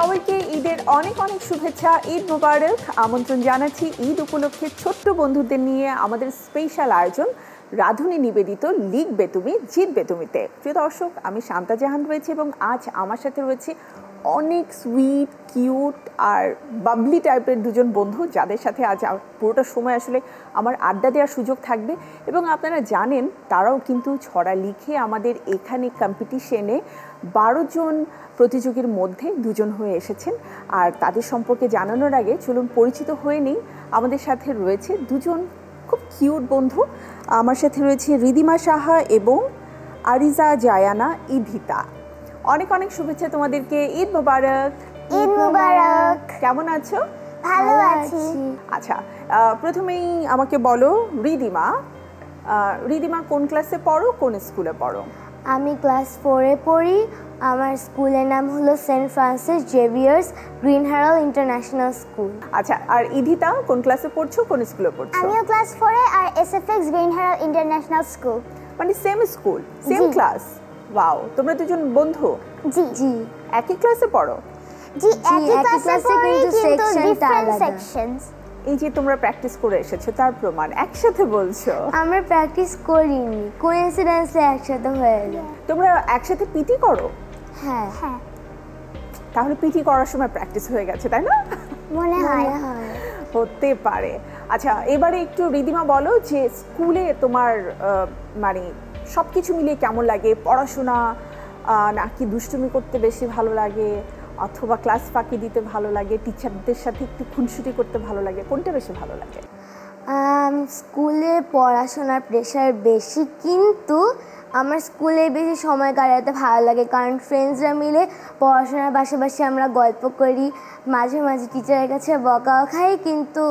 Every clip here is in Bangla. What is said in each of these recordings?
সবাইকে ঈদের অনেক অনেক শুভেচ্ছা, ঈদ মোবারক। আমন্ত্রণ জানাচ্ছি ঈদ উপলক্ষে ছোট্ট বন্ধুদের নিয়ে আমাদের স্পেশাল আয়োজন রাধুনী নিবেদিত লিখবে তুমি জিতবে তুমিতে। প্রিয় দর্শক, আমি শান্তা জাহান রয়েছি এবং আজ আমার সাথে রয়েছে অনেক সুইট কিউট আর বাবলি টাইপের দুজন বন্ধু, যাদের সাথে আজ পুরোটা সময় আসলে আমার আড্ডা দেওয়ার সুযোগ থাকবে। এবং আপনারা জানেন তারাও কিন্তু ছড়া লিখে আমাদের এখানে কম্পিটিশনে 12 জন প্রতিযোগীর মধ্যে 2 জন হয়ে এসেছেন। আর তাদের সম্পর্কে জানানোর আগে চলুন পরিচিত হয়ে নিই। আমাদের সাথে রয়েছে 2 জন খুব কিউট বন্ধু। আমার সাথে রয়েছে রিদিমা সাহা এবং আরিজা জায়ানা ইধিতা। অনেক অনেক শুভেচ্ছা তোমাদেরকে, ঈদ মোবারক। ঈদ মোবারক। কেমন আছো? ভালো আছি। আচ্ছা, প্রথমেই আমাকে বলো রিদিমা, রিদিমা কোন ক্লাসে পড়ো, কোন স্কুলে পড়ো? আমি ক্লাস 4-এ পড়ি। আমার স্কুলের নাম হলো Saint Francis Xavier's Green Harold International School. আচ্ছা, আর ইধিতা কোন ক্লাসে পড়ছো, কোন স্কুলে পড়ছো? আমিও ক্লাস 4-এ আর SFX green Harold International school. মানে same school, same class. Wow, তোমরা দুজন বন্ধু? জি জি। একই ক্লাসে পড়ো? জি, একই ক্লাসে পড়ি কিন্তু ডিফারেন্ট সেকশনস। এই যে তোমরা প্র্যাকটিস করে এসেছো তার প্রমাণ একসাথে বলছো? আমরা প্র্যাকটিস করিনি, কোইন্সিডেন্সলি একসাথে হয়ে যায়। তোমরা একসাথে পিটি করো? হ্যাঁ হ্যাঁ। তাহলে পিটি করার সময় প্র্যাকটিস হয়ে গেছে, তাই না? মনে হয় হতে পারে। আচ্ছা, এবারে একটু রিদিমা বলো যে স্কুলে তোমার মানে সবকিছু মিলিয়ে কেমন লাগে? পড়াশোনা নাকি দুষ্টুমি করতে বেশি ভালো লাগে, অথবা ক্লাস ফাঁকি দিতে ভালো লাগে, টিচারদের সাথে একটু খুনসুটি করতে ভালো লাগে, কোনটা বেশি ভালো লাগে? স্কুলে পড়াশোনার প্রেশার বেশি, কিন্তু আমার স্কুলে বেশি সময় কাটাতে ভালো লাগে, কারণ ফ্রেন্ডসরা মিলে পড়াশোনার পাশাপাশি আমরা গল্প করি, মাঝে মাঝে টিচারের কাছে বকাও খাই, কিন্তু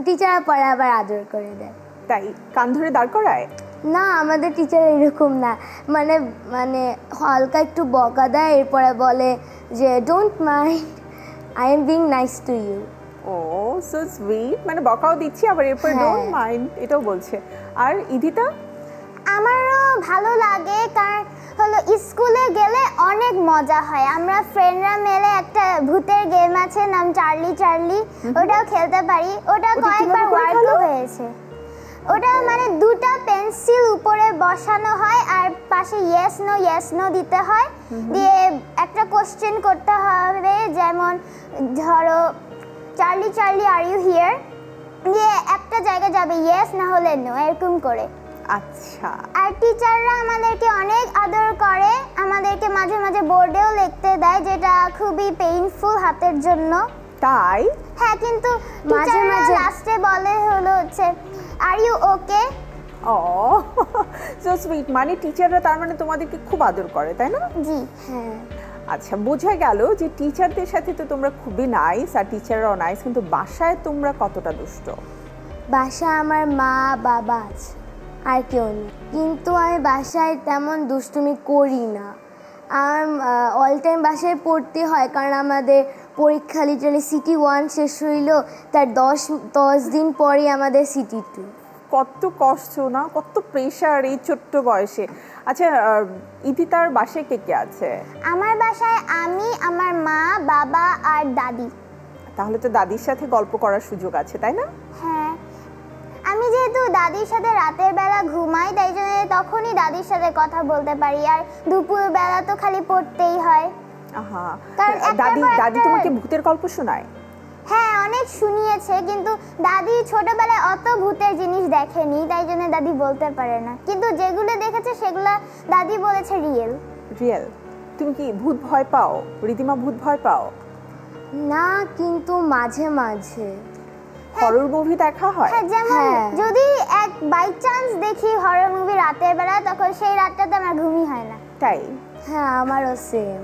টিচাররা পরে আবার আদর করে দেয়। তাই কান ধরে দাঁড় করায়? না, আমাদের টিচার এরকম না, মানে মানে হালকা একটু বকা দেয়, এরপরে বলে যে don't mind, I am being nice to you. Oh so sweet, মানে বকাও দিচ্ছি আবার এরপরে ডোন্ট মাইন্ড এটাও বলছে। আর ইধিতা? আমারও ভালো লাগে, কারণ হলো স্কুলে গেলে অনেক মজা হয়। আমরা ফ্রেন্ডরা মিলে একটা ভূতের গেম আছে, নাম চার্লি চার্লি, ওটাও খেলতে পারি। ওটা কয়েকবার ওয়ার্কও হয়েছে। ওটা মানে 2টা পেন্সিল উপরে বসানো হয় আর পাশে ইয়েস নো দিতে হয়, দিয়ে একটা কোশ্চেন করতে হবে, যেমন ধরো Charlie Charlie are you here, দিয়ে একটা জায়গায় যাবে ইয়েস না হলে নো, এরকম করে। আচ্ছা। আর টিচাররা আমাদেরকে অনেক আদর করে, আমাদেরকে মাঝে মাঝে বোর্ডেও লিখতে দেয়, যেটা খুবই পেইনফুল হাতের জন্য। তাই? হ্যাঁ, কিন্তু মাঝে মাঝে লাস্টে বলে হলো হচ্ছে are you okay. Oh so sweet, মানে টিচাররা তার মানে তোমাদেরকে খুব আদর করে, তাই না? জি হ্যাঁ। আচ্ছা, বোঝা গেল যে টিচারদের সাথে তো তোমরা খুবই নাইস আর টিচাররাও নাইস, কিন্তু বাসায় তোমরা কতটা দুষ্ট? বাসায় আমার মা বাবা আছে, আর কেউ নেই, কিন্তু আমি বাসায় তেমন দুষ্টুমি করি না। আমার অল টাইম বাসায় পড়তে হয়, কারণ আমাদের পরীক্ষা লিটারালি সিটি 1 শেষ হইল, তার 10 দিন পরে আমাদের সিটি 2। কত কষ্ট না, কত প্রেশার এই ছোট্ট বয়সে। আচ্ছা, ইধিতার বাসায় কে কে আছে? আমার বাসায় আমি, আমার মা, বাবা আর দাদি। তাহলে তো দাদির সাথে গল্প করার সুযোগ আছে, তাই না? হ্যাঁ, আমি যেহেতু দাদির সাথে রাতের বেলা ঘুমাই, তাই জন্য তখনই দাদির সাথে কথা বলতে পারি, আর দুপুর বেলা তো খালি পড়তেই হয়। আহা, দাদি তোমাকে ভূতের গল্প শোনায়? হ্যাঁ, অনেক শুনিয়েছে, কিন্তু দাদি ছোটবেলায় অত ভূতের জিনিস দেখেনি, তাই জন্য দাদি বলতে পারে না, কিন্তু যেগুলো দেখেছে সেগুলো দাদি বলেছে রিয়েল। রিয়েল? তুমি কি ভূত ভয় পাও? রিদিমা ভূত ভয় পাও? না, কিন্তু মাঝে মাঝে। হরর মুভি দেখা হয়? হ্যাঁ, যেমন যদি এক বাই চান্স দেখি হরর মুভি রাতের বেলা, তখন সেই রাতটাতে আমার ঘুমই হয় না। তাই? হ্যাঁ, আমারও সেম।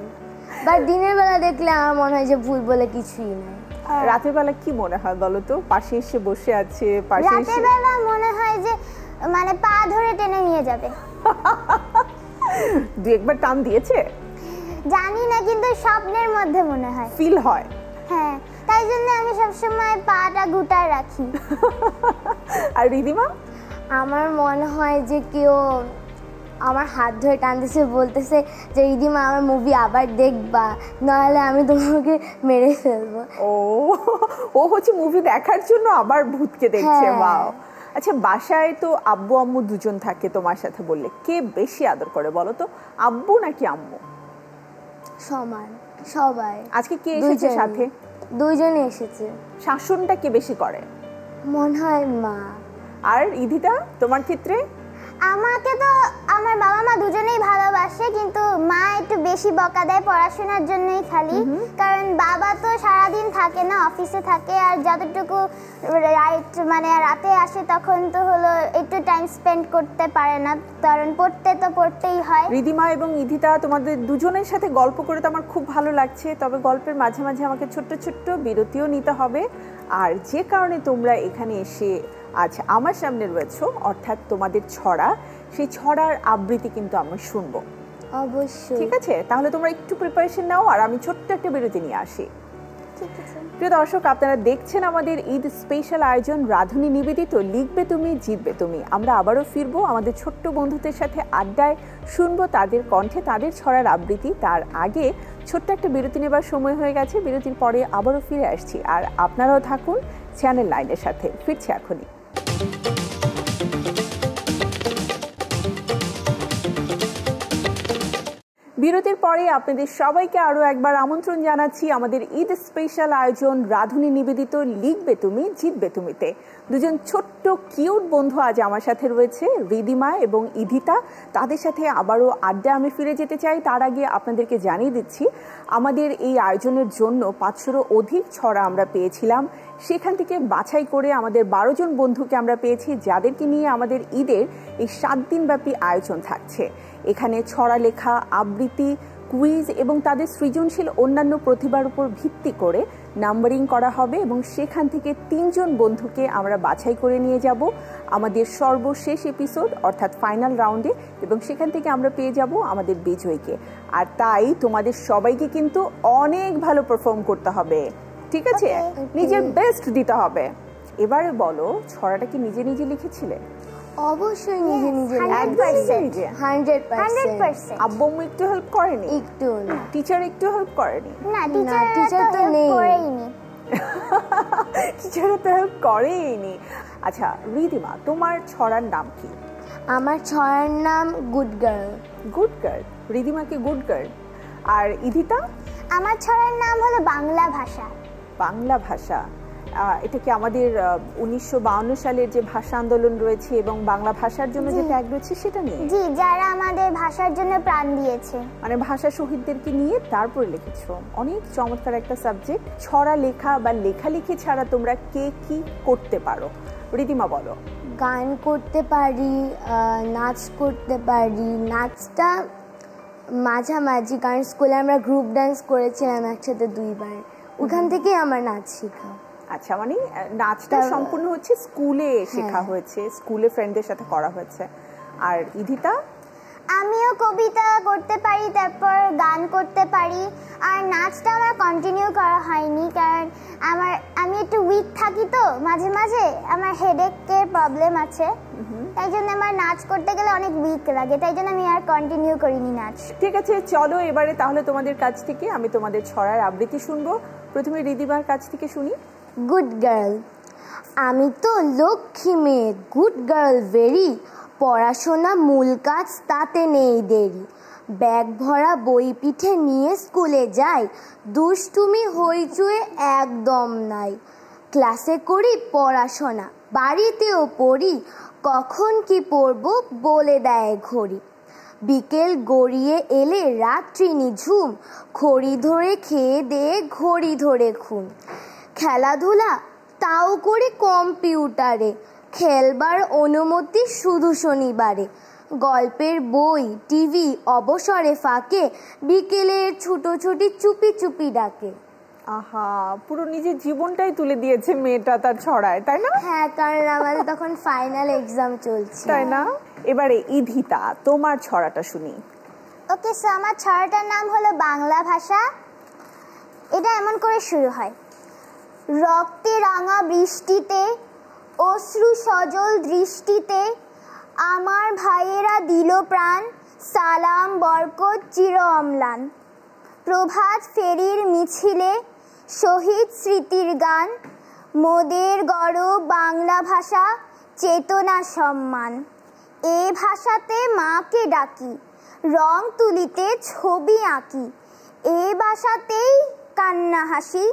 বাট দিনের বেলা দেখলে আমার মনে হয় যে ভূত বলে কিছুই নাই। রাতের বেলা কি মনে হয় বলো তো? পাশে এসে বসে আছে, পাশে এসে রাতের বেলা মনে হয় যে মানে পা ধরে টেনে নিয়ে যাবে। দু একবার টান দিয়েছে? জানি না, কিন্তু স্বপ্নের মধ্যে মনে হয়, ফিল হয়। হ্যাঁ, তাই জন্য আমি সবসময় পাটা গুটায় রাখি। আর রিদিমা? আমার মনে হয় যে কেউ আমার হাত ধরে টানতেছে, বলতেছে যে রিদিমা আমার মুভি আবার দেখবা, নাহলে আমি তোমাকে মেরে ফেলবো। ও হচ্ছে মুভি দেখার জন্য আবার ভূতকে দেখছে। হ্যাঁ। ওয়াও। আচ্ছা, বাসায় তো আব্বু আম্মু দুজন থাকে তোমার সাথে, বললে কে বেশি আদর করে বলো তো, আব্বু নাকি আম্মু? সমান, সবাই। আজকে কে এসেছে সাথে? দুইজনে এসেছে। শাসনটা কে বেশি করে? মনে হয় মা। আর ইধিতা, তোমার ক্ষেত্রে? আমাকে তো আমার বাবা মা দুজনেই ভালোবাসে, কিন্তু মা একটু বেশি বকা দেয় পড়াশোনার জন্যই খালি। কারণ বাবা তো সারাদিন থাকে না, অফিসে থাকে, আর যতটুকু মানে রাতে আসে তখন তো হলো একটু টাইম স্পেন্ড করতে পারে না, কারণ পড়তেই হয়। রিদিমা এবং ইধিতা, তোমাদের দুজনের সাথে গল্প করে তো আমার খুব ভালো লাগছে, তবে গল্পের মাঝে মাঝে আমাকে ছোট্ট ছোট্ট বিরতিও নিতে হবে। আর যে কারণে তোমরা এখানে এসে আজ আমার সামনে রয়েছো, অর্থাৎ তোমাদের ছড়া, সেই ছড়ার আবৃত্তি কিন্তু আমরা শুনবো। অবশ্যই। ঠিক আছে, তাহলে তোমরা একটু প্রিপারেশন নাও, আর আমি ছোট্ট একটা বিরতি নিয়ে আসি। ঠিক আছে। প্রিয় দর্শক, আপনারা দেখছেন আমাদের ঈদ স্পেশাল আয়োজন রাধুনী নিবেদিত লিখবে তুমি জিতবে তুমি। আমরা আবারও ফিরবো আমাদের ছোট্ট বন্ধুদের সাথে আড্ডায়, শুনবো তাদের কণ্ঠে তাদের ছড়ার আবৃত্তি। তার আগে ছোট্ট একটা বিরতি নেবার সময় হয়ে গেছে, বিরতির পরে আবারও ফিরে আসছি, আর আপনারাও থাকুন চ্যানেল 9-এর সাথে। ফিরছি এখনই। বিরতির পরে আপনাদের সবাইকে আরও একবার আমন্ত্রণ জানাচ্ছি আমাদের ঈদ স্পেশাল আয়োজন রাধুনী নিবেদিত লিখবে তুমি জিতবে তুমিতে। দুজন ছোট্ট কিউট বন্ধু আজ আমার সাথে রয়েছে, রিদিমা এবং ইধিতা। তাদের সাথে আবারও আড্ডা আমি ফিরে যেতে চাই। তার আগে আপনাদেরকে জানিয়ে দিচ্ছি, আমাদের এই আয়োজনের জন্য 500-রও অধিক ছড়া আমরা পেয়েছিলাম। সেখান থেকে বাছাই করে আমাদের 12 জন বন্ধুকে আমরা পেয়েছি, যাদেরকে নিয়ে আমাদের ঈদের এই 7 দিনব্যাপী আয়োজন থাকছে। এখানে ছড়া লেখা, আবৃত্তি, কুইজ এবং তাদের সৃজনশীল অন্যান্য প্রতিভার উপর ভিত্তি করে নাম্বারিং করা হবে, এবং সেখান থেকে 3 জন বন্ধুকে আমরা বাছাই করে নিয়ে যাব আমাদের সর্বশেষ এপিসোড অর্থাৎ ফাইনাল রাউন্ডে, এবং সেখান থেকে আমরা পেয়ে যাব আমাদের বিজয়ীকে। আর তাই তোমাদের সবাইকে কিন্তু অনেক ভালো পারফর্ম করতে হবে, ঠিক আছে? নিজের বেস্ট দিতে হবে। এবারে বলো, ছড়াটা কি নিজে নিজে লিখেছিলে? অবশ্যই নিজে নিজে। 100%। আব্বু আম্মু একটু হেল্প করেনি? একটু না। টিচার একটু হেল্প করেনি? না, টিচার তো নেই। টিচারও তো হেল্প করেনি। আচ্ছা রিদিমা, তোমার ছড়ার নাম কি? আমার ছড়ার নাম গুড গার্ল। Good girl. রিদিমাকে গুড গার্ল। আর ইধিতা? আমার ছড়ার নাম হলো বাংলা ভাষা। বাংলা ভাষা। এটা কি আমাদের 1952 সালের যে ভাষা আন্দোলন রয়েছে এবং বাংলা ভাষার জন্য যে ত্যাগ রয়েছে সেটা নিয়ে? জি, যারা আমাদের ভাষার জন্য প্রাণ দিয়েছে, মানে ভাষা শহীদদেরকে নিয়ে তারপর লিখেছো। অনেক চমৎকার একটা সাবজেক্ট। ছড়া লেখা বা লেখালেখি ছাড়া তোমরা কে কি করতে পারো? রিদিমা বলো। গান করতে পারি, নাচ করতে পারি। নাচটা মাঝামাঝি, কারণ স্কুলে আমরা গ্রুপ ডান্স করেছিলাম একসাথে 2 বার, ওখান থেকেই আমার নাচ শেখা। আচ্ছা, মানে নাচটা সম্পূর্ণ হচ্ছে স্কুলে শেখা হয়েছে, স্কুলে ফ্রেন্ডদের সাথে করা হয়েছে। আর ইধিতা? আমিও কবিতা করতে পারি, তারপর গান করতে পারি। আর নাচটা আমার কন্টিনিউ করা হয়নি, কারণ আমি একটু উইক থাকি, তো মাঝে মাঝে আমার হেডেকের প্রবলেম আছে, তাই জন্য আমার নাচ করতে গেলে অনেক উইক লাগে, তাই জন্য আমি আর কন্টিনিউ করিনি নাচ। ঠিক আছে, চলো এবারে তাহলে তোমাদের কাছ থেকে আমি তোমাদের ছড়ার আবৃত্তি শুনবো। প্রথমে রিদিমার কাছ থেকে শুনি। Good girl. আমি তো লক্ষ্মী মেয়ে, গুড গার্ল ভেরি, পড়াশোনা মূল কাজ, তাতে নেই দেরি। ব্যাগ ভরা বই পিঠে নিয়ে স্কুলে যাই, দুষ্টুমি হইচুয়ে একদম নাই। ক্লাসে করি পড়াশোনা, বাড়িতেও পড়ি, কখন কি পড়ব বলে দেয় ঘড়ি। বিকেল গড়িয়ে এলে রাত্রি নিঝুম, খড়ি ধরে খেয়ে দিয়ে ঘড়ি ধরে ঘুম। খেলাধুলা তাও করি কম্পিউটারে, খেলবার অনুমতি শুধু শনিবারে। গল্পের বই, টিভি অবসরে ফাঁকে, বিকেলের ছুটোছুটি চুপি চুপি ডাকে। আহা, পুরো নিজের জীবনটাই তুলে দিয়েছে মেয়েটা তার ছড়ায়, তাই না? হ্যাঁ, কারণ আমাদের তখন ফাইনাল এক্সাম চলছে, তাই না? এবারে ইধিতা, তোমার ছড়াটা শুনি। ওকে, সো আমার ছড়াটার নাম হলো বাংলা ভাষা। এটা এমন করে শুরু হয়। রক্তে রাঙা বৃষ্টিতে, অশ্রু সজল দৃষ্টিতে, আমার ভাইয়েরা দিল প্রাণ, সালাম বরকত চির অম্লান। প্রভাত ফেরির মিছিলে শহীদ স্মৃতির গান, মোদের গর্ব বাংলা ভাষা চেতনা সম্মান। এ ভাষাতে মাকে ডাকি, রং তুলিতে ছবি আঁকি। এ ভাষাতেই কান্না হাসি,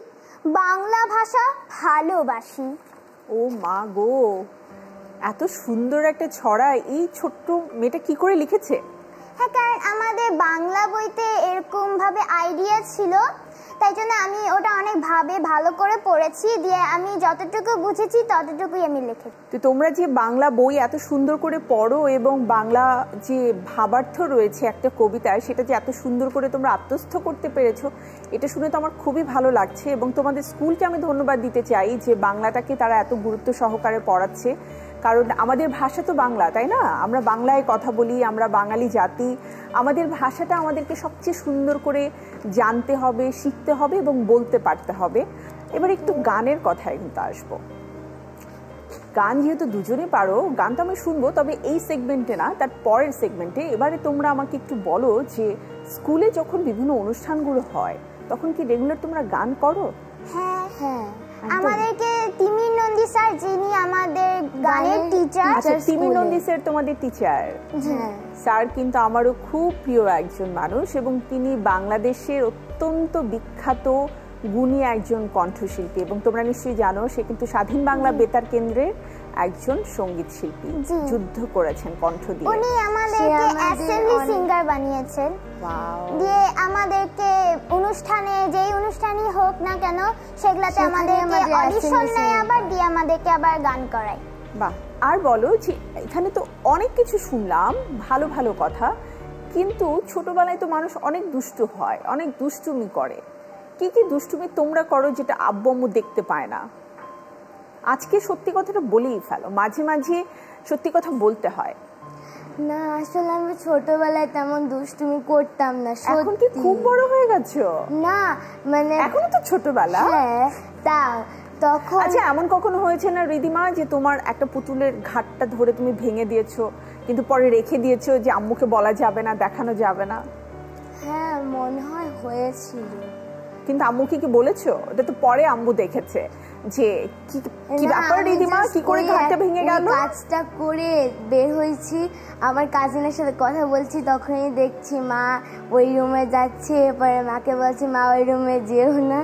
বাংলা ভাষা ভালোবাসি। ও মা গো, এত সুন্দর একটা ছড়া এই ছোট্ট মেয়েটা কি করে লিখেছে? হ্যাঁ, কারণ আমাদের বাংলা বইতে এরকম ভাবে আইডিয়া ছিল, তাই জন্য আমি ওটা অনেক ভালো করে পড়েছি, দিয়ে আমি যতটুকু বুঝেছি ততটুকুই আমি লিখেছি। তো তোমরা যে বাংলা বই এত সুন্দর করে পড়ো এবং বাংলা যে ভাবার্থ রয়েছে একটা কবিতায়, সেটা যে এত সুন্দর করে তোমরা আত্মস্থ করতে পেরেছো, এটা শুনে তো আমার খুবই ভালো লাগছে। এবং তোমাদের স্কুলকে আমি ধন্যবাদ দিতে চাই যে বাংলাটাকে তারা এত গুরুত্ব সহকারে পড়াচ্ছে, কারণ আমাদের ভাষা তো বাংলা, তাই না? আমরা বাংলায় কথা বলি, আমরা বাঙালি জাতি, আমাদের ভাষাটা আমাদেরকে সবচেয়ে সুন্দর করে জানতে হবে, শিখতে হবে এবং বলতে পারতে হবে। এবার একটু গানের কথায় কিন্তু আসবো। গান যেহেতু দুজনে পারো, গান তো আমি শুনবো, তবে এই সেগমেন্টে না, তার পরের সেগমেন্টে। এবারে তোমরা আমাকে একটু বলো যে স্কুলে যখন বিভিন্ন অনুষ্ঠানগুলো হয় তখন কি রেগুলার তোমরা গান করো? হ্যাঁ হ্যাঁ, আমাদেরকে তিমির নন্দী স্যার, যিনি আমাদের গানের টিচার। আচ্ছা, তিমির নন্দী স্যার তোমাদের টিচার? হ্যাঁ, স্যার কিন্তু আমারও খুব প্রিয় একজন মানুষ এবং তিনি বাংলাদেশের অত্যন্ত বিখ্যাত গুণী একজন কণ্ঠশিল্পী। এবং তোমরা নিশ্চয়ই জানো সে কিন্তু স্বাধীন বাংলা বেতার কেন্দ্রের একজন সঙ্গীত শিল্পী, যুদ্ধ করেছেন কণ্ঠ দিয়ে। উনি আমাদেরকে অ্যাসেম্বলি সিঙ্গার বানিয়েছেন। দিয়ে আমাদেরকে অনুষ্ঠানে, যেই অনুষ্ঠানই হোক না কেন, সেগুলাতে আমাদেরকে অডিশন নেয়, আবার দিয়ে আমাদেরকে আবার গান করায়। বাহ। আর বলো যে এখানে তো অনেক কিছু শুনলাম, ভালো ভালো কথা, কিন্তু ছোটবেলায় তো মানুষ অনেক দুষ্টু হয়, অনেক দুষ্টুমি করে। কি কি দুষ্টুমি তোমরা করো যেটা আব্বু আম্মু দেখতে পায় না? আজকে সত্যি কথাটা বলেই ফেলো, মাঝে মাঝে সত্যি কথা বলতে হয়। না, আসলে আমি ছোটবেলায় তেমন দুষ্টুমি করতাম না। এখন কি খুব বড় হয়ে গেছো? না, মানে এখনো তো ছোটবেলা। হ্যাঁ, তা তখন। আচ্ছা, এমন কখনো হয়েছে না রিদিমা যে তোমার একটা পুতুলের ঘাটটা ধরে তুমি ভেঙে দিয়েছো, কিন্তু পরে রেখে দিয়েছো যে আম্মুকে বলা যাবে না, দেখানো যাবে না? হ্যাঁ, মনে হয় হয়েছিল। কিন্তু আম্মুকে কি বলেছো? ওটা তো পরে আম্মু দেখেছে যে কি ব্যাপার রিদিমা, কি করে ঘাটটা ভেঙে গেল? কাজটা করে বের হয়েছি, আমার কাজিনের সাথে কথা বলছি, তখনই দেখছি মা ওই রুমে যাচ্ছে। এরপরে মাকে বলছি মা ওই রুমে যেও না।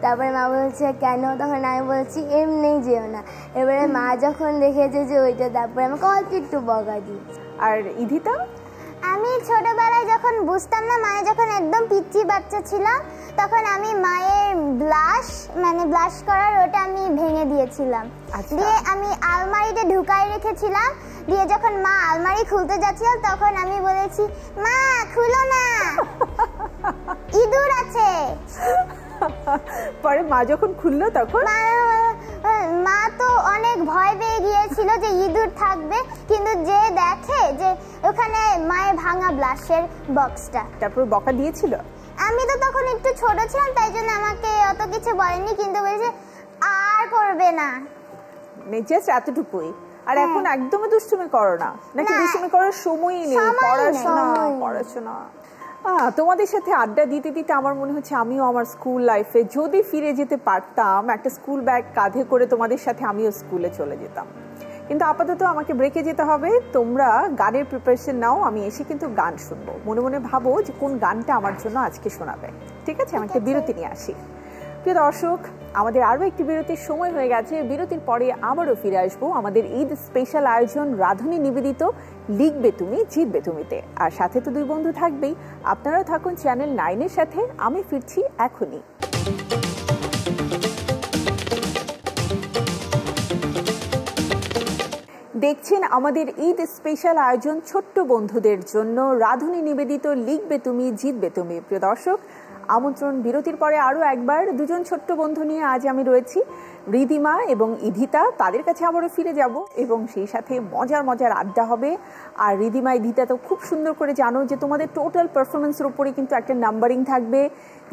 তারপরে মা বলছে কেন? তখন আমি বলছি এমনি যেও না। এবারে মা যখন দেখেছে যে ওইটা, তারপরে আমাকে অল্প একটু বকা দিয়েছে। আর ইধিতা? আমি ছোটবেলায় যখন বুঝতাম না, মায়ের যখন একদম পিচ্চি বাচ্চা ছিলাম, তখন আমি মায়ের ব্লাশ করার ওটা আমি ভেঙে দিয়েছিলাম। দিয়ে আমি আলমারিতে ঢুকাই রেখেছিলাম। দিয়ে যখন মা আলমারি খুলতে যাচ্ছিল, তখন আমি বলেছি মা খুলো না, ইঁদুর আছে। পরে মা যখন খুললো তখন মা তো অনেক ভয় পেয়ে গিয়েছিল যে ইঁদুর থাকবে, কিন্তু যে দেখে যে ওখানে মায়ের ভাঙা ব্লাশের বক্সটা। তারপর বকা দিয়েছিল? আমি তো তখন একটু ছোট ছিলাম, তাই জন্য আমাকে অত কিছু বলেনি, কিন্তু বলেছে আর করবে না, জাস্ট এতটুকুই। আর এখন একদমই দুষ্টুমি করো না নাকি? দুষ্টুমি করার সময়ই নেই, পড়াশোনা। তোমাদের সাথে আড্ডা দিতে দিতে আমার মনে হচ্ছে আমিও আমার স্কুল লাইফে যদি ফিরে যেতে পারতাম, একটা স্কুল ব্যাগ কাঁধে করে তোমাদের সাথে আমিও স্কুলে চলে যেতাম। কিন্তু আপাতত আমাকে ব্রেকে যেতে হবে। তোমরা গানের প্রিপারেশন নাও, আমি এসে কিন্তু গান শুনবো। মনে মনে ভাবো যে কোন গানটা আমার জন্য আজকে শোনাবে। ঠিক আছে, আমি একটা বিরতি নিয়ে আসি। প্রিয় দর্শক, আমাদের আরও একটি বিরতির সময় হয়ে গেছে। বিরতির পরে আবারও ফিরে আসবো আমাদের ঈদ স্পেশাল আয়োজন রাধুনী নিবেদিত লিখবে তুমি জিতবে তুমিতে। আর সাথে তো দুই বন্ধু থাকবেই। আপনারাও থাকুন চ্যানেল 9-এর সাথে। আমি ফিরছি এখনই। দেখছেন আমাদের ঈদ স্পেশাল আয়োজন ছোট্ট বন্ধুদের জন্য রাধুনী নিবেদিত লিখবে তুমি জিতবে তুমি। প্রিয় দর্শক, আমন্ত্রণ বিরতির পরে আরও একবার দুজন ছোট্ট বন্ধু নিয়ে আজ আমি রয়েছি, রিদিমা এবং ইধিতা। তাদের কাছে আবারও ফিরে যাব এবং সেই সাথে মজার মজার আড্ডা হবে। আর রিদিমা ইধিতা তো খুব সুন্দর করে জানো যে তোমাদের টোটাল পারফরমেন্সের উপরে কিন্তু একটা নাম্বারিং থাকবে,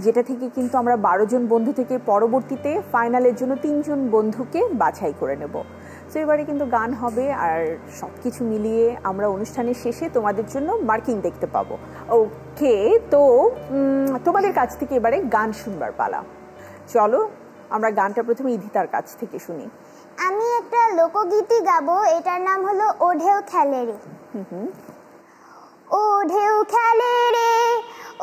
যেটা থেকে কিন্তু আমরা 12 জন বন্ধু থেকে পরবর্তীতে ফাইনালের জন্য 3 জন বন্ধুকে বাছাই করে নেব। তো এবারে কিন্তু গান হবে, আর সব কিছু মিলিয়ে আমরা অনুষ্ঠানের শেষে তোমাদের জন্য মার্কিং দেখতে পাবো। ওকে, তো তোমাদের কাছ থেকে এবারে গান শুনবার পালা। চলো আমরা গানটা প্রথমে ইধিতার কাছ থেকে শুনি। আমি একটা লোকগীতি গাবো, এটার নাম হলো ও ঢেউ খেলে রে। ও ঢেউ খেলে রে,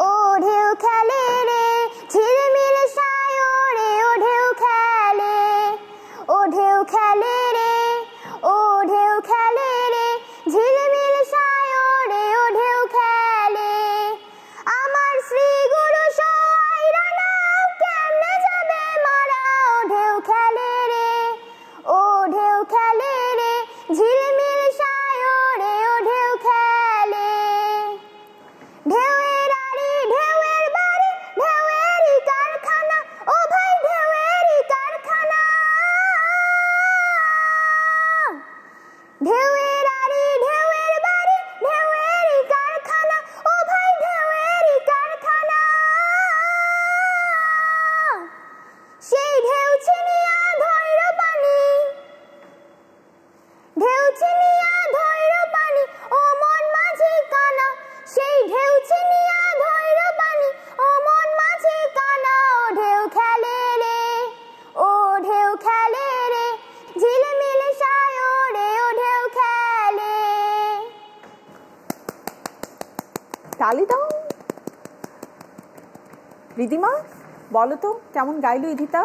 ও ঢেউ খেলে রে, ঝিলমিল সায়রে ও ঢেউ খেলে, ও ঢেউ খেলে রে, ও ঢেউ খেলে রে, ঝিলমিল সায়রে ও ঢেউ খেলে। আমার শ্রী গুরু সহায়রা নাও কেমনে যাবে মারা, ও ঢেউ খেলে রে, ও ঢেউ খেলে রে, ঝিলমিল সায়রে ও ঢেউ খেলে। ঢেউয়ের আড়ি ঢেউয়ের বাড়ি ঢেউয়েরই কারখানা, ও ভাই ঢেউয়েরই কারখানা। ঢেউয়ের আড়ি ঢেউয়ের বাড়ি ঢেউয়েরই কারখানা, ও ভাই ঢেউয়েরই কারখানা। সেই ঢেউ ছিনিয়া ধৈর্য পানি, ঢেউ ছিনিয়া ধৈর্য পানি, ও মন মাঝি কানা। সেই ঢেউ ছিনিয়া ধৈর্য পানি, ও মন মাঝি কানা। ও ঢেউ খেলে রে, ও ঢেউ খেলে রে, ঝিলমিল সায়রে ও ঢেউ খেলে। তালি দাও। রিদিমা, বলো তো কেমন গাইলো ইধিতা?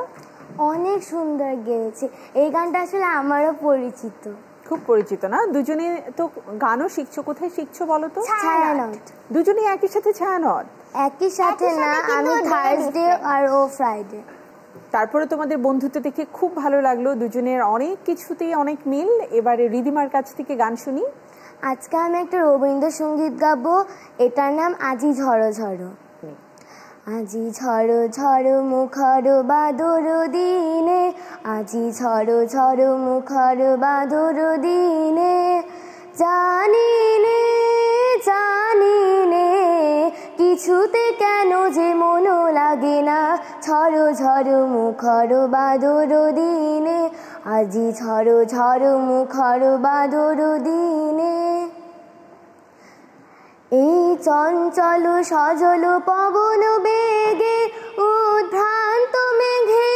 অনেক সুন্দর গেয়েছে। এই গানটা আসলে আমারও পরিচিত। খুব পরিচিত না? দুজনে তো গানও শিখছো, কোথায় শিখছো বলো তো? ছায়ানট। দুজনে একই সাথে ছায়ানট? একই সাথে না, আমি থার্সডে আর ও ফ্রাইডে। তারপরে তোমাদের বন্ধুত্ব দেখে খুব ভালো লাগলো, দুজনের অনেক কিছুতেই অনেক মিল। এবারে রিদিমার কাছ থেকে গান শুনি। আজকে আমি একটা রবীন্দ্রসঙ্গীত গাবো, এটার নাম আজি ঝড়ো ঝড়ো। আজি ঝড়ো ঝড়ো মুখর বাদর দিনে, আজি ঝড়ো ঝড়ো মুখর বাদর দিনে, জানি নে জানি নে কিছুতে কেন যে মন লাগে না, ঝড়ো ঝড়ো মুখর বাদর দিনে, আজি ঝড়ো ঝড়ো মুখর বাদর দিনে। এই চঞ্চল সজল পবন বেগে উদ্ভ্রান্ত মেঘে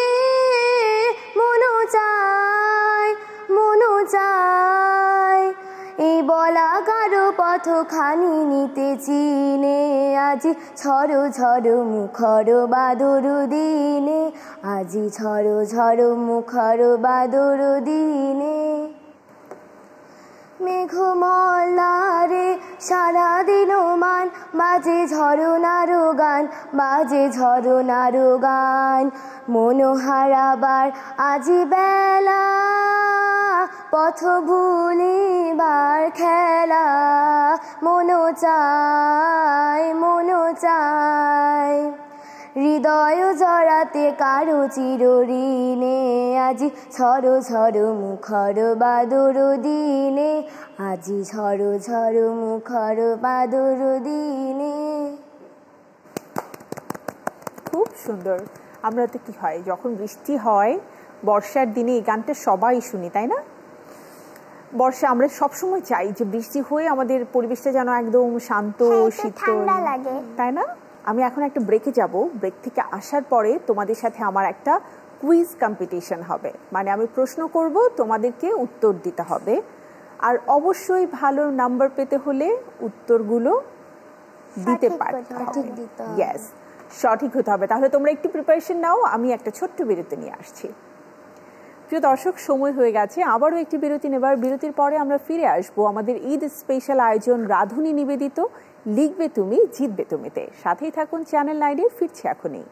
মন চায়, মন চায় এই বলাকার পথখানি নিতে চিনে, আজি ঝড়ো ঝড়ো মুখর বাদর দিনে, আজি ঝড়ো ঝড়ো মুখর বাদর দিনে। মেঘমল্লারে সারাদিন মান, বাজে ঝরনার গান, বাজে ঝরনার গান, মন হারাবার আজি বেলা, পথ ভুলিবার খেলা, মন চায়, মন চায় হৃদয় জড়াতে কারো চিরঋণে, আজি ঝড়ো ঝড়ো মুখর বাদর দিনে, আজি ঝড়ো ঝড়ো মুখর বাদর দিনে। খুব সুন্দর। আমরা তো কি হয়, যখন বৃষ্টি হয় বর্ষার দিনে এই গানটা সবাই শুনি, তাই না? বর্ষা আমরা সবসময় চাই যে বৃষ্টি হয়ে আমাদের পরিবেশটা যেন একদম শান্ত শীতল লাগে, তাই না? আমি এখন একটা ব্রেকে যাব, ব্রেক থেকে আসার পরে তোমাদের সাথে আমার একটা কুইজ কম্পিটিশন হবে, মানে আমি প্রশ্ন করব, তোমাদেরকে উত্তর দিতে হবে, আর অবশ্যই ভালো নাম্বার পেতে হলে উত্তরগুলো দিতে পারতে হবে। ইয়েস, সঠিক হতে হবে। তাহলে তোমরা একটু প্রিপারেশন নাও, আমি একটা ছোট্ট বিরতি নিয়ে আসছি। প্রিয় দর্শক, সময় হয়ে গেছে আবারও একটি বিরতি নেবার। বিরতির পরে আমরা ফিরে আসবো আমাদের ঈদ স্পেশাল আয়োজন রাধুনী নিবেদিত লিখবে তুমি জিতবে তুমিতে। সাথেই থাকুন চ্যানেল 9-এ, ফিরছে এখনই।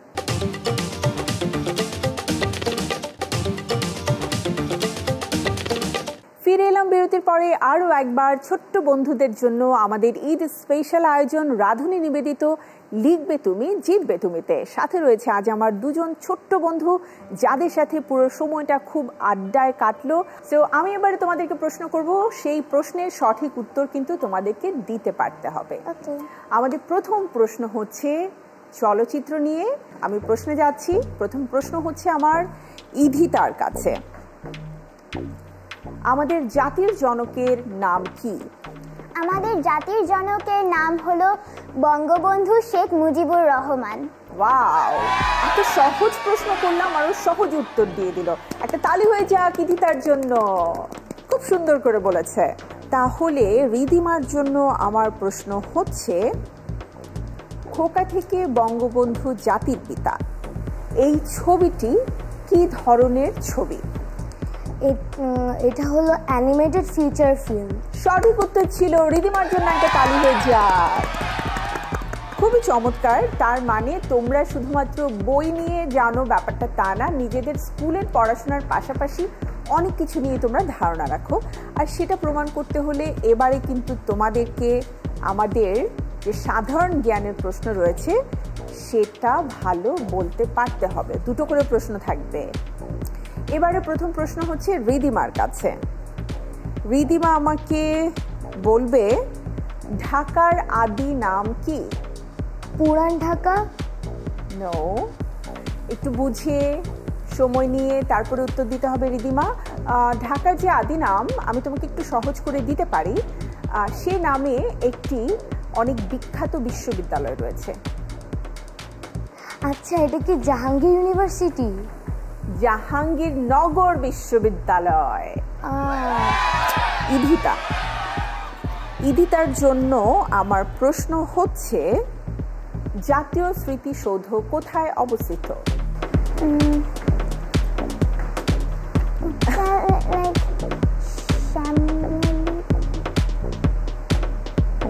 ফিরে এলাম বিরতির পরে আরও একবার ছোট্ট বন্ধুদের জন্য আমাদের ঈদ স্পেশাল আয়োজন রাধুনী নিবেদিত লিখবে তুমি জিতবে তুমিতে। সাথে রয়েছে আজ আমার দুজন ছোট্ট বন্ধু, যাদের সাথে পুরো সময়টা খুব আড্ডায় কাটলো। সো আমি এবারে তোমাদেরকে প্রশ্ন করব, সেই প্রশ্নের সঠিক উত্তর কিন্তু তোমাদেরকে দিতে পারতে হবে। আমাদের প্রথম প্রশ্ন হচ্ছে চলচ্চিত্র নিয়ে। আমি প্রশ্নে যাচ্ছি। প্রথম প্রশ্ন হচ্ছে আমার ইধিতার কাছে। আমাদের জাতির জনকের নাম কি? আমাদের জাতির জনকের নাম হলো বঙ্গবন্ধু শেখ মুজিবুর রহমান। ওয়াও, এত সহজ প্রশ্ন করলাম আর সহজ উত্তর দিয়ে দিল। একটা তালি হয়ে যাক ইদিতার জন্য, খুব সুন্দর করে বলেছে। তাহলে রিদিমার জন্য আমার প্রশ্ন হচ্ছে, খোকা থেকে বঙ্গবন্ধু জাতির পিতা, এই ছবিটি কি ধরনের ছবি? এটা হলো অ্যানিমেটেড ফিচার ফিল্ম। সঠিক উত্তর ছিল। রিদিমার জন্য একটা তালি হয়ে যাক। খুবই চমৎকার। তার মানে তোমরা শুধুমাত্র বই নিয়ে জানো ব্যাপারটা তা না, নিজেদের স্কুলের পড়াশোনার পাশাপাশি অনেক কিছু নিয়ে তোমরা ধারণা রাখো। আর সেটা প্রমাণ করতে হলে এবারে কিন্তু তোমাদেরকে আমাদের যে সাধারণ জ্ঞানের প্রশ্ন রয়েছে সেটা ভালো বলতে পারতে হবে। দুটো করে প্রশ্ন থাকবে। এবারে প্রথম প্রশ্ন হচ্ছে রিদিমার কাছে। রিদিমা আমাকে বলবে, ঢাকার আদি নাম কি? পুরান ঢাকা। নো, একটু বুঝে সময় নিয়ে তারপরে উত্তর দিতে হবে রিদিমা। ঢাকার যে আদি নাম আমি তোমাকে একটু সহজ করে দিতে পারি। সে নামে একটি অনেক বিখ্যাত বিশ্ববিদ্যালয় রয়েছে। আচ্ছা, এটা কি জাহাঙ্গীর ইউনিভার্সিটি? জাহাঙ্গীরনগর বিশ্ববিদ্যালয়। ইদিতা, ইদিতার জন্য আমার প্রশ্ন হচ্ছে, জাতীয় স্মৃতিসৌধ কোথায় অবস্থিত?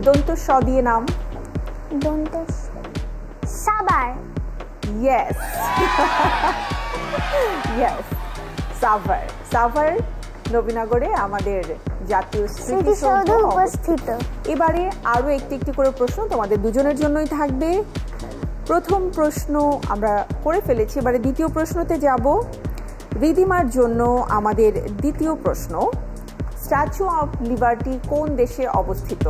দন্ত স দিয়ে নাম। সাভার। Yes, yes, Savar. সাভার নবীনগরে আমাদের জাতীয় স্মৃতিসৌধ অবস্থিত। এবারে আরো একটি একটি করে প্রশ্ন তোমাদের দুজনের জন্যই থাকবে। প্রথম প্রশ্ন আমরা করে ফেলেছি, এবারে দ্বিতীয় প্রশ্নতে যাব। রিদিমার জন্য আমাদের দ্বিতীয় প্রশ্ন, স্ট্যাচু অফ লিবার্টি কোন দেশে অবস্থিত?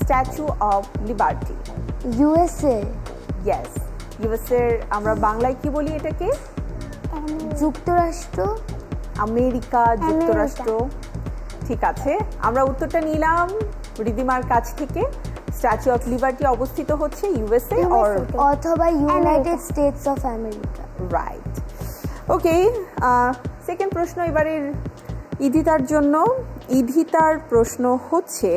Statue of liberty. USA. Yes, USA এর আমরা বাংলায় কি বলি এটাকে? যুক্তরাষ্ট্র। আমেরিকা যুক্তরাষ্ট্র। ঠিক আছে, আমরা উত্তরটা নিলাম রিদিমার কাছ থেকে। স্ট্যাচু অফ লিবার্টি অবস্থিত হচ্ছে ইউএসএ অথবা United states of America. Right. Okay, second প্রশ্ন এবারের ইদিতার জন্য। ইদিতার প্রশ্ন হচ্ছে,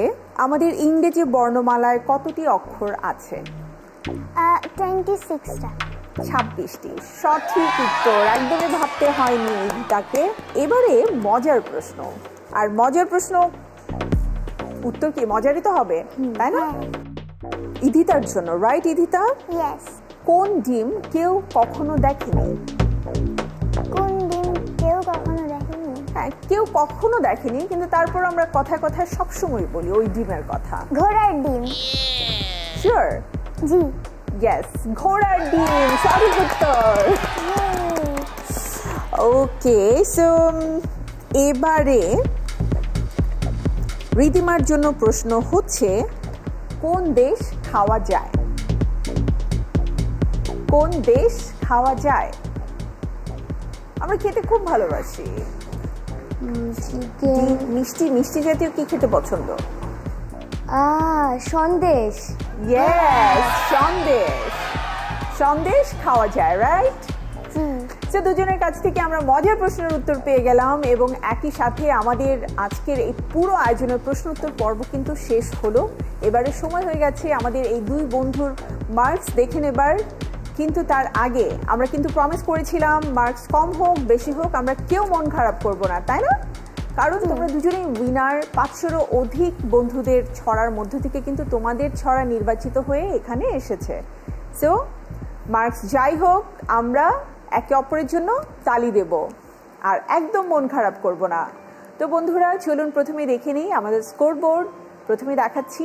আমাদের ইংরেজি বর্ণমালায় কতটি অক্ষর আছে? 26টা। 26টি। সঠিক উত্তর, একদমই ভাবতে হয়নি ইদিতাকে। এবারে মজার প্রশ্ন, আর মজার প্রশ্ন উত্তর কি মজারই তো হবে, তাই না? ইদিতার জন্য, রাইট ইদিতা? ইয়েস। কোন ডিম কেউ কখনো দেখেনি? কোন ডিম কেউ কখনো দেখেনি? হ্যাঁ, কেউ কখনো দেখেনি, কিন্তু তারপর আমরা কথায় কথায় সবসময় বলি ওই ডিমের কথা। ঘোড়ার ডিম। শিওর? জি। ইয়েস, ঘোড়ার ডিম। সঠিক উত্তর। ওকে, সো এবারে রিদিমার জন্য প্রশ্ন হচ্ছে, কোন দেশ খাওয়া যায়? কোন দেশ খাওয়া যায়? আমরা খেতে খুব ভালোবাসি। মিষ্টি মিষ্টি জাতীয় কি খেতে পছন্দ? সন্দেশ। ইয়েস, সন্দেশ। সন্দেশ খাওয়া যায়, রাইট? তো দুজনের কাছ থেকে আমরা মজার প্রশ্নের উত্তর পেয়ে গেলাম, এবং একই সাথে আমাদের আজকের এই পুরো আয়োজনের প্রশ্ন উত্তর পর্ব কিন্তু শেষ হলো। এবারে সময় হয়ে গেছে আমাদের এই দুই বন্ধুর মার্কস দেখে নেবার। কিন্তু তার আগে আমরা কিন্তু প্রমিস করেছিলাম, মার্কস কম হোক বেশি হোক আমরা কেউ মন খারাপ করব না, তাই না? কারণ তোমরা দুজনেই উইনার। 500-এরও অধিক বন্ধুদের ছড়ার মধ্য থেকে কিন্তু তোমাদের ছড়া নির্বাচিত হয়ে এখানে এসেছে। সো মার্কস যাই হোক, আমরা একে অপরের জন্য তালি দেব আর একদম মন খারাপ করব না। তো বন্ধুরা চলুন প্রথমে দেখে নিই আমাদের স্কোর বোর্ড। প্রথমে দেখাচ্ছি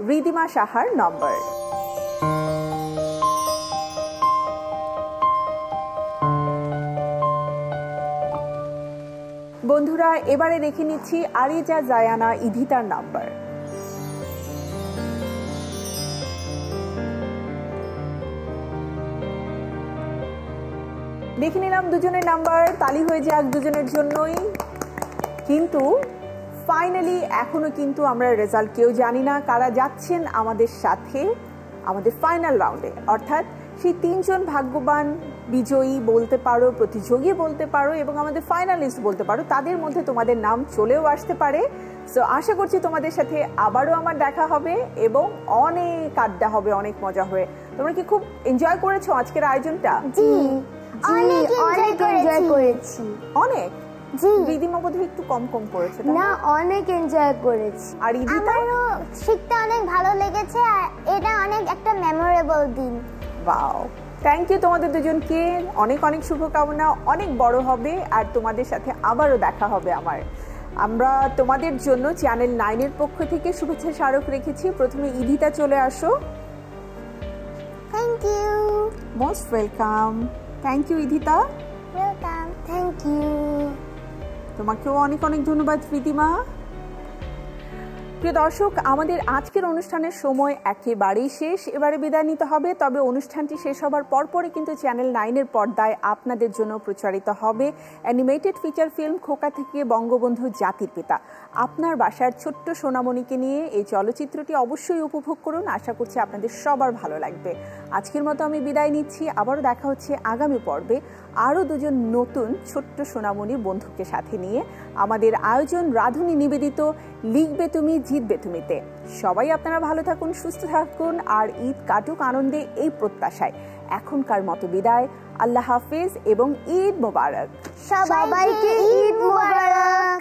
রিদিমা সাহার নম্বর। বন্ধুরা এবারে দেখে নিচ্ছি আরিজা জায়ানা ইধিতার নাম্বার। দেখে নিলাম দুজনের নাম্বার, তালি হয়ে যাক দুজনের জন্যই। কিন্তু ফাইনালি এখনো কিন্তু আমরা রেজাল্ট কেউ জানি না কারা যাচ্ছেন আমাদের সাথে আমাদের ফাইনাল রাউন্ডে, অর্থাৎ সেই 3 জন ভাগ্যবান বিজয়ী বলতে পারো, প্রতিযোগী বলতে পারো এবং আমাদের ফাইনালিস্ট বলতে পারো, তাদের মধ্যে তোমাদের নাম চলেও আসতে পারে। সো আশা করছি তোমাদের সাথে আবারও আমার দেখা হবে এবং অনেক আড্ডা হবে, অনেক মজা হবে। তোমরা কি খুব এনজয় করেছো আজকের আয়োজনটা? জি অনেক এনজয় করেছি। অনেক? জি রিদিমা বোধহয় একটু কম করেছে। না, অনেক এনজয় করেছি। আর ইদিতা? আমারও শিখতে অনেক ভালো লেগেছে আর এটা অনেক একটা মেমোরেবল দিন। ওয়াও, থ্যাংক ইউ তোমাদের দুজনকে, অনেক অনেক শুভকামনা, অনেক বড় হবে আর তোমাদের সাথে আবারও দেখা হবে আমার। আমরা তোমাদের জন্য চ্যানেল 9 এর পক্ষ থেকে শুভেচ্ছা স্মারক রেখেছি। প্রথমে ইদিতা চলে আসো। Thank you. Most welcome. Thank you Idita. Welcome. Thank you. তোমাকেও অনেক অনেক ধন্যবাদ রিদিমা। প্রিয় দর্শক, আমাদের আজকের অনুষ্ঠানের সময় একেবারেই শেষ, এবারে বিদায় নিতে হবে। তবে অনুষ্ঠানটি শেষ হবার পরপরই কিন্তু চ্যানেল 9 এর পর্দায় আপনাদের জন্য প্রচারিত হবে অ্যানিমেটেড ফিচার ফিল্ম খোকা থেকে বঙ্গবন্ধু জাতির পিতা। আপনার বাসার ছোট্ট সোনামণিকে নিয়ে এই চলচ্চিত্রটি অবশ্যই উপভোগ করুন, আশা করছি আপনাদের সবার ভালো লাগবে। আজকের মতো আমি বিদায় নিচ্ছি, আবারও দেখা হচ্ছে আগামী পর্বে আরও 2 জন নতুন ছোট্ট সোনামণি বন্ধুকে সাথে নিয়ে। আমাদের আয়োজন রাধুনী নিবেদিত লিখবে তুমি জিতবে তুমিতে। সবাই আপনারা ভালো থাকুন, সুস্থ থাকুন আর ঈদ কাটুক আনন্দে, এই প্রত্যাশায় এখনকার মতো বিদায়। আল্লাহ হাফেজ এবং ঈদ মোবারক। সবাইকে ঈদ মোবারক।